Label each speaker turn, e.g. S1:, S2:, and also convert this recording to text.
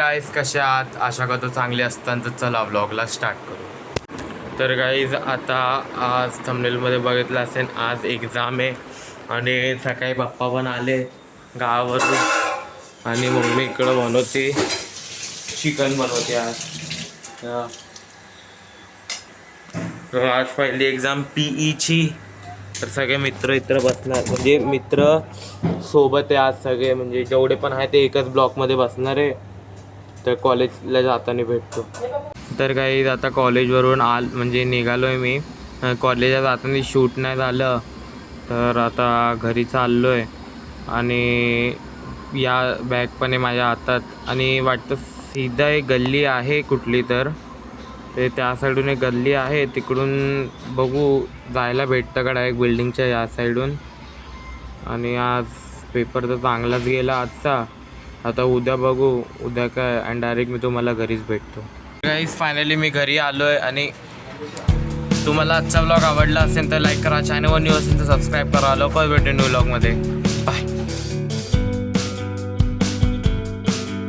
S1: Guys कसे आहात? आशा करतो चांगले असताना तर चला व्लॉगला स्टार्ट करू. तर गाईज आता आज थंबनेलमध्ये बघितलं असेल आज एक्झाम आहे आणि सकाळी पप्पा पण आले गावावरून आणि मम्मी इकडं बनवते चिकन बनवते आज. तर आज पहिली एक्झाम PEची. तर सगळे मित्र बसणार म्हणजे मित्र सोबत आहे आज सगळे म्हणजे जेवढे पण आहे ते एकच ब्लॉकमध्ये बसणार आहे. तर कॉलेजला जाताना भेटतो. तर काही आता कॉलेजवरून म्हणजे निघालो आहे मी. कॉलेजला जाताना शूट नाही झालं तर आता घरी चाललो आहे आणि या बॅग पण आहे माझ्या हातात आणि वाटतं सीधा एक गल्ली आहे कुठली तर ते त्या साईडून एक गल्ली आहे तिकडून बघू जायला भेटतं का डायरेक्ट बिल्डिंगच्या या साईडून. आणि आज पेपर तर चांगलाच गेला आजचा. आता उद्या बघू उद्या काय आणि डायरेक्ट मी तुम्हाला घरीच भेटतो. गाईज फायनली मी घरी आलो आहे आणि तुम्हाला आजचा व्लॉग आवडला असेल तर लाईक करा, चॅनलवर न्यू असेल तर सबस्क्राईब करा. लवकर भेटू न्यू व्लॉगमध्ये.